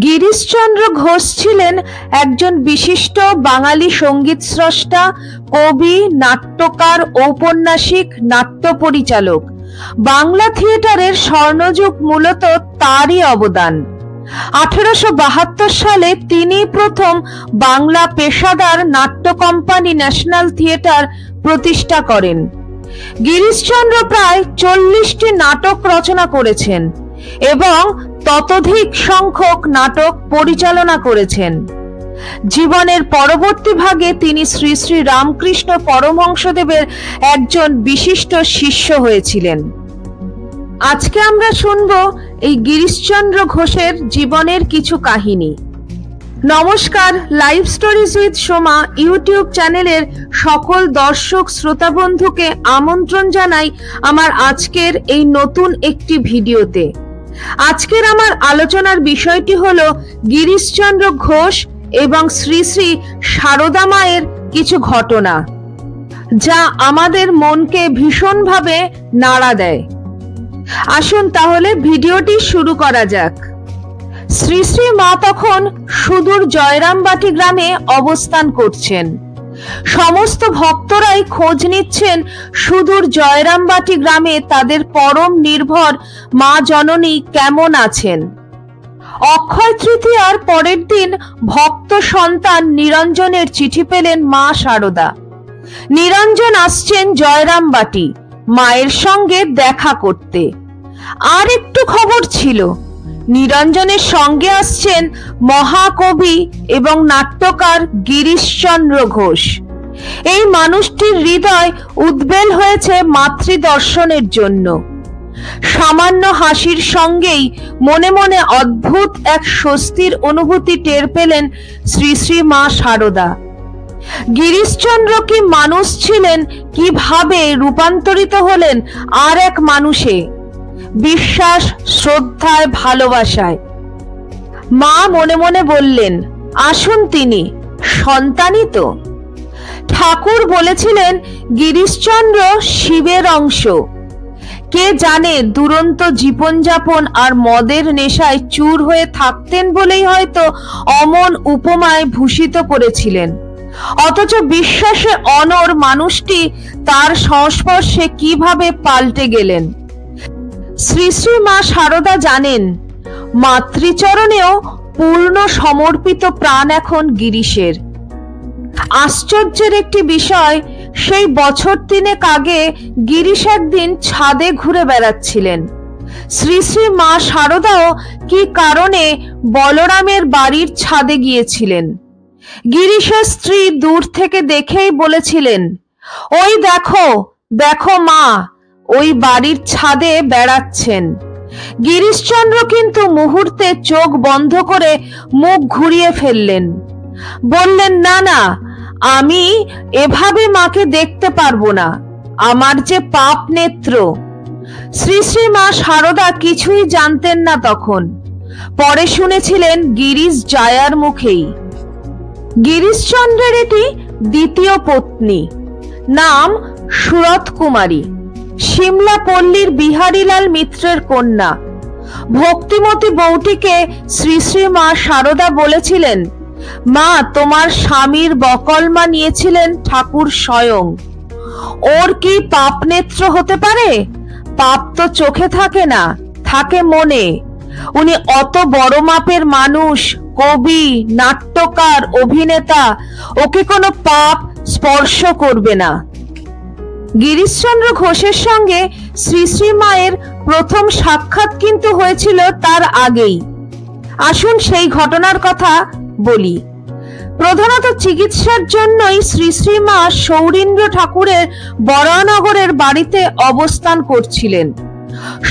গিরিশচন্দ্র ঘোষ ছিলেন একজন বিশিষ্ট বাঙালি সঙ্গীত স্রষ্টা, কবি, নাট্যকার, ঔপন্যাসিক, নাট্য পরিচালক। বাংলা থিয়েটারের স্বর্ণযুগ মূলত তারই অবদান। 1872 সালে তিনি প্রথম বাংলা পেশাদার নাট্য কোম্পানি ন্যাশনাল থিয়েটার প্রতিষ্ঠা করেন। গিরিশচন্দ্র প্রায় 40টি নাটক রচনা করেছেন এবং ততোধিক সংখ্যক নাটক পরিচালনা করেছেন। জীবনের পরবর্তী ভাগে তিনি শ্রী শ্রী রামকৃষ্ণ পরমহংসদেবের একজন বিশিষ্ট শিষ্য হয়েছিলেন। আজকে আমরা শুনব এই গিরিশচন্দ্র ঘোষের জীবনের কিছু কাহিনী। নমস্কার, live stories with Soma YouTube চ্যানেলের সকল দর্শক শ্রোতা বন্ধুকে আমন্ত্রণ জানাই আমার আজকের এই নতুন একটি ভিডিওতে। আজকের আমার আলোচনার বিষয়টি হলো গিরিশচন্দ্র ঘোষ এবং শ্রী শ্রী সারদা মায়ের কিছু ঘটনা, যা আমাদের মনকে ভীষণভাবে নাড়া দেয়। আসুন তাহলে ভিডিওটি শুরু করা যাক। শ্রী শ্রী মা তখন সুদূর জয়রামবাটি গ্রামে অবস্থান করছেন। সমস্ত ভক্তরাই খোঁজ নিচ্ছেন সুদূর জয়রামবাটি গ্রামে তাদের পরম নির্ভর মা জননী কেমন আছেন। অক্ষয় তৃতীয়ার পরের দিন ভক্ত সন্তান নিরঞ্জনের চিঠি পেলেন মা সারদা। নিরঞ্জন আসছেন জয়রামবাটি মায়ের সঙ্গে দেখা করতে। আর একটু খবর ছিল, নিরঞ্জনের সঙ্গে আসছেন মহাকবি এবং নাট্যকার গিরিশচন্দ্র ঘোষ। এই মানুষটির হৃদয় উদ্বেল হয়েছে মাতৃদর্শনের জন্য। সামান্য হাসির সঙ্গেই মনে মনে অদ্ভুত এক স্বস্তির অনুভূতি টের পেলেন শ্রী শ্রী মা সারদা। গিরিশচন্দ্র কি মানুষ ছিলেন, কিভাবে রূপান্তরিত হলেন আর এক মানুষে, বিশ্বাস, শ্রদ্ধায়, ভালোবাসায়। মা মনে মনে বললেন, আসুন, তিনি সন্তানই তো। ঠাকুর বলেছিলেন গিরিশচন্দ্র শিবের অংশ। কে জানে দুরন্ত জীবনযাপন আর মদের নেশায় চুর হয়ে থাকতেন বলেই হয়তো অমন উপমায় ভূষিত করেছিলেন। অথচ বিশ্বাসে অনড় মানুষটি তার সংস্পর্শে কিভাবে পাল্টে গেলেন। শ্রী শ্রী মা সারদা জানেন, মাতৃচরণেও পূর্ণ সমর্পিত প্রাণ এখন গিরিশের। আশ্চর্যের একটি বিষয়, সেই বছর 3 আগে গিরিশ একদিন ছাদে ঘুরে বেড়াচ্ছিলেন। শ্রী শ্রী মা সারদাও কি কারণে বলরামের বাড়ির ছাদে গিয়েছিলেন। গিরিশের স্ত্রী দূর থেকে দেখেই বলেছিলেন, ওই দেখো দেখো মা, ওই বাড়ির ছাদে বেড়াচ্ছেন। গিরিশচন্দ্র কিন্তু মুহূর্তে চোখ বন্ধ করে মুখ ঘুরিয়ে ফেললেন। বললেন, না না, আমি এভাবে মাকে দেখতে পারবো না, আমার যে পাপ নেত্র। শ্রী শ্রী মা সারদা কিছুই জানতেন না তখন। পরে শুনেছিলেন গিরিশ জায়ার মুখেই। গিরিশচন্দ্রের এটি দ্বিতীয় পত্নী, নাম সুরত কুমারী, সিমলা পল্লীর বিহারীলাল মিত্রের কন্যা। ভক্তিমতী বউটিকে শ্রী শ্রী মা সারদা বলেছিলেন, মা, তোমার স্বামীর বকলমা নিয়েছিলেন ঠাকুর স্বয়ং। ওর কি পাপ নেত্র হতে পারে? পাপ তো চোখে থাকে না, থাকে মনে। উনি অত বড় মাপের মানুষ, কবি, নাট্যকার, অভিনেতা, ওকে কোনো পাপ স্পর্শ করবে না। গিরিশচন্দ্র ঘোষের সঙ্গে শ্রী শ্রী মায়ের প্রথম সাক্ষাৎ কিন্তু হয়েছিল তার আগেই। আসুন সেই ঘটনার কথা বলি। প্রধানত চিকিৎসার জন্যই শ্রী শ্রী মা সৌরীন্দ্র ঠাকুরের বরানগরের বাড়িতে অবস্থান করছিলেন।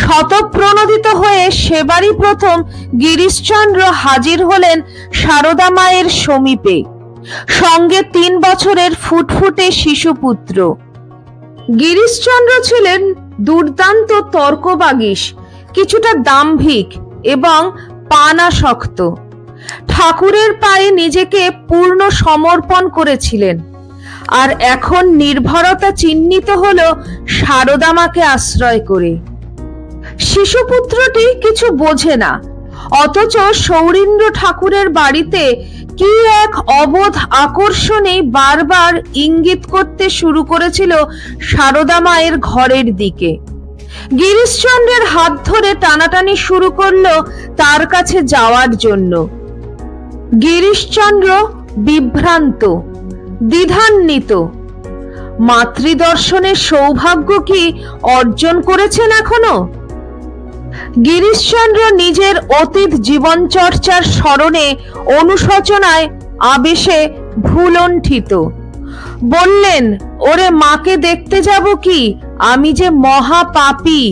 শতপ্রণোদিত হয়ে সেবারই প্রথম গিরিশচন্দ্র হাজির হলেন সারদা মায়ের সমীপে, সঙ্গে 3 বছরের ফুটফুটে শিশুপুত্র। গিরিশচন্দ্র ছিলেন দুর্দান্ত তর্কবাগীশ, কিছুটা দাম্ভিক এবং পানাসক্ত। ঠাকুরের পায়ে নিজেকে পূর্ণ সমর্পণ করেছিলেন, আর এখন নির্ভরতা চিহ্নিত হলো সারদা মাকে আশ্রয় করে। শিশুপুত্রটি কিছু বোঝে না, অথচ সৌরীন্দ্র ঠাকুরের বাড়িতে কি এক অবোধ আকর্ষণে বারবার ইঙ্গিত করতে শুরু করেছিল সারদা মায়ের ঘরের দিকে। গিরিশচন্দ্রের হাত ধরে টানাটানি শুরু করলো তার কাছে যাওয়ার জন্য। গিরিশচন্দ্র বিভ্রান্ত, দ্বিধান্বিত। মাতৃদর্শনের সৌভাগ্য কি অর্জন করেছেন এখনো? গিরিশচন্দ্র নিজের অতীত জীবনচর্চার স্মরণে অনুশোচনায় আবেশে ভুলণ্ঠিত। বললেন, ওরে মাকে দেখতে যাব কি, আমি যে মহা পাপী।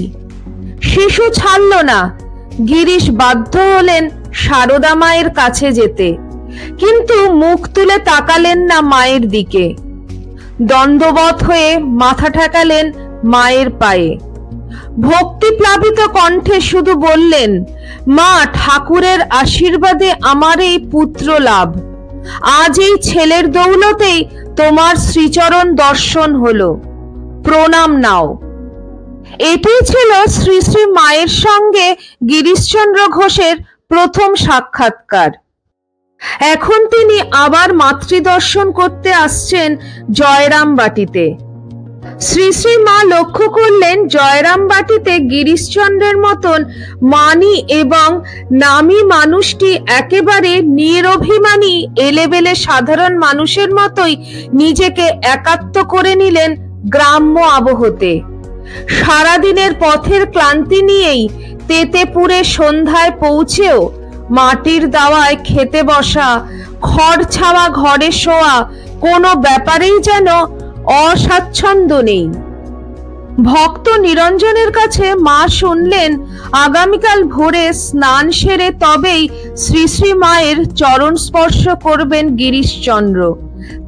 শিশু ছাড়ল না। গিরিশ বাধ্য হলেন সারদা মায়ের কাছে যেতে, কিন্তু মুখ তুলে তাকালেন না মায়ের দিকে। দণ্ডবৎ হয়ে মাথা ঠেকালেন মায়ের পায়ে। ভক্তিপ্লাবিত কণ্ঠে শুধু বললেন, মা, ঠাকুরের আশীর্বাদে আমার এই পুত্র লাভ। আজ এই ছেলের দৌলতেই তোমার শ্রীচরণ দর্শন হলো, প্রণাম নাও। এটি ছিল শ্রী শ্রী মায়ের সঙ্গে গিরিশচন্দ্র ঘোষের প্রথম সাক্ষাৎকার। এখন তিনি আবার মাতৃদর্শন করতে আসছেন জয়রামবাটিতে। শ্রী শ্রী মা লক্ষ্য করলেন জয়রামবাটিতে গিরিশচন্দ্রের মতন মানি এবং নামী মানুষটি একেবারে নিরভিমানী এলেবেলে সাধারণ মানুষের মতোই নিজেকে একাত্ম করে নিলেন গ্রাম্য আবহতে। সারাদিনের পথের ক্লান্তি নিয়েই তেতেপুরে সন্ধ্যায় পৌঁছেও মাটির দাওয়ায় খেতে বসা, খড় ছাওয়া ঘরে শোয়া কোনো ব্যাপারেই যেন অস্বাচ্ছন্দ্য নেই। ভক্ত নিরঞ্জনের কাছে মা শুনলেন আগামীকাল ভোরে স্নান সেরে তবেই শ্রী শ্রী মায়ের চরণ স্পর্শ করবেন গিরিশচন্দ্র,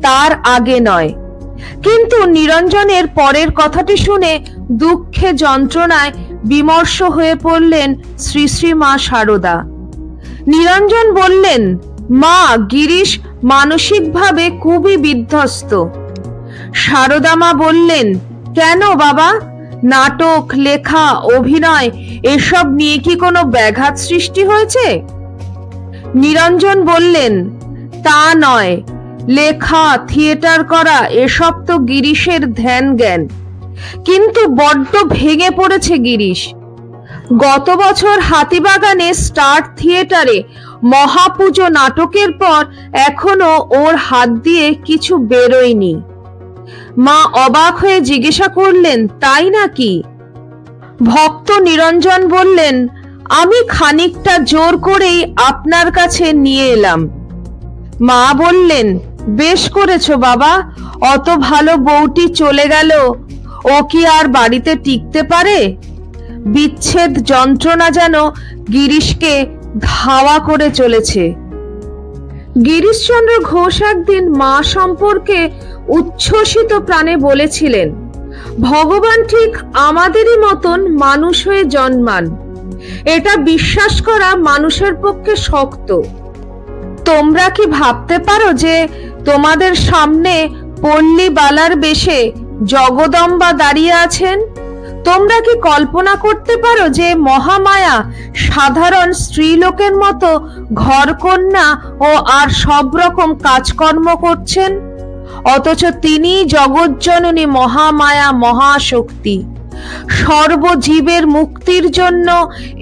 তার আগে নয়। কিন্তু নিরঞ্জনের পরের কথাটি শুনে দুঃখে যন্ত্রণায় বিমর্ষ হয়ে পড়লেন শ্রী শ্রী মা সারদা। নিরঞ্জন বললেন, মা, গিরিশ মানসিকভাবে খুবই বিধ্বস্ত। সারদা মা বললেন, কেন বাবা? নাটক, লেখা, অভিনয় এসব নিয়ে কি কোনো ব্যাঘাত সৃষ্টি হয়েছে? নিরঞ্জন বললেন, তা নয়, লেখা, থিয়েটার করা এসব তো গিরিশের ধ্যান জ্ঞান, কিন্তু বড্ড ভেঙে পড়েছে গিরিশ। গত বছর হাতিবাগানে স্টার থিয়েটারে মহাপুজো নাটকের পর এখনো ওর হাত দিয়ে কিছু বেরোয়নি। মা অবাক হয়ে জিজ্ঞাসা করলেন, তাই নাকি? ভক্ত নিরঞ্জন বললেন, আমি খানিকটা জোর করেই আপনার কাছে নিয়ে এলাম। মা বললেন, বেশ করেছো বাবা, অত ভালো বউটি চলে গেল, ও কি আর বাড়িতে টিকতে পারে? বিচ্ছেদ যন্ত্রণা যেন গিরিশকে ধাওয়া করে চলেছে। গিরিশচন্দ্র ঘোষ একদিন মা সম্পর্কে উচ্ছ্বসিত প্রাণে বলেছিলেন, ভগবান ঠিক আমাদেরই মতন মানুষ হয়ে জন্মান, এটা বিশ্বাস করা মানুষের পক্ষে শক্ত। তোমরা কি ভাবতে পারো যে তোমাদের সামনে পল্লী বালার বেশে জগদম্বা দাঁড়িয়ে আছেন? তোমরা কি কল্পনা করতে পারো যে মহামায়া সাধারণ স্ত্রীলোকের মতো ঘরকন্যা ও আর সব রকম কাজকর্ম করছেন, অথচ তিনি জগজ্জননী মহামায়া, মহাশক্তি, সর্বজীবের মুক্তির জন্য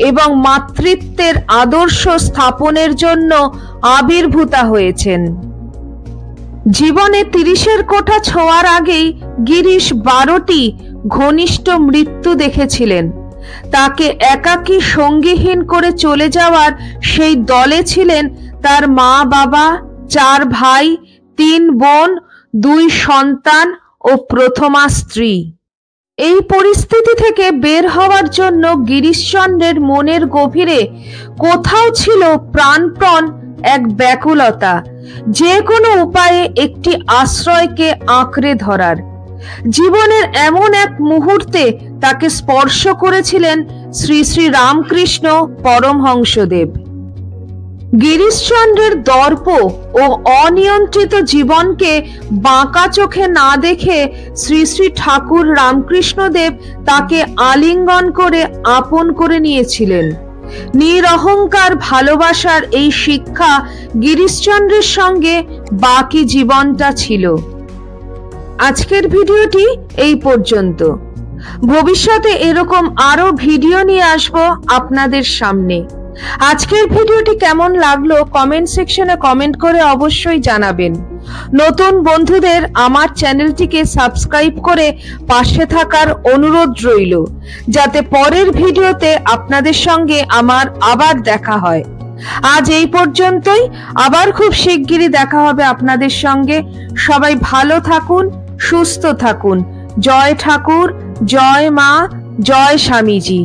এবং মাতৃত্বের আদর্শ স্থাপনের জন্য আবির্ভূতা হয়েছেন। জীবনে 30-এর কোঠা ছোঁয়ার আগেই গিরিশ 12টি ঘনিষ্ঠ মৃত্যু দেখেছিলেন। তাকে একাকী সঙ্গীহীন করে চলে যাওয়ার সেই দলে ছিলেন তার মা, বাবা, 4 ভাই, 3 বোন, 2 সন্তান ও প্রথমা স্ত্রী। এই পরিস্থিতি থেকে বের হওয়ার জন্য গিরিশচন্দ্রের মনের গভীরে কোথাও ছিল প্রাণপণ এক ব্যাকুলতা, যে কোনো উপায়ে একটি আশ্রয়কে আঁকড়ে ধরার। জীবনের এমন এক মুহূর্তে তাকে স্পর্শ করেছিলেন শ্রী শ্রী রামকৃষ্ণ পরমহংসদেব। গিরিশচন্দ্রের দর্প ও অনিয়ন্ত্রিত জীবনকে বাঁকা চোখে না দেখে শ্রী শ্রী ঠাকুর রামকৃষ্ণদেব তাকে আলিঙ্গন করে আপন করে নিয়েছিলেন নিরহংকার ভালোবাসার এই শিক্ষা গিরিশচন্দ্রের সঙ্গে বাকি জীবনটা ছিল। আজকের ভিডিওটি এই পর্যন্ত। ভবিষ্যতে এরকম আরো ভিডিও নিয়ে আসব আপনাদের সামনে। আজকের ভিডিওটি কেমন লাগলো কমেন্ট সেকশনে কমেন্ট করে অবশ্যই জানাবেন। নতুন বন্ধুদের আমার চ্যানেলটিকে সাবস্ক্রাইব করে পাশে থাকার অনুরোধ রইল, যাতে পরের ভিডিওতে আপনাদের সঙ্গে আমার আবার দেখা হয়। আজ এই পর্যন্তই, আবার খুব শিগগিরই দেখা হবে আপনাদের সঙ্গে। সবাই ভালো থাকুন, সুস্থ থাকুন। জয় ঠাকুর, জয় মা, জয় স্বামীজি।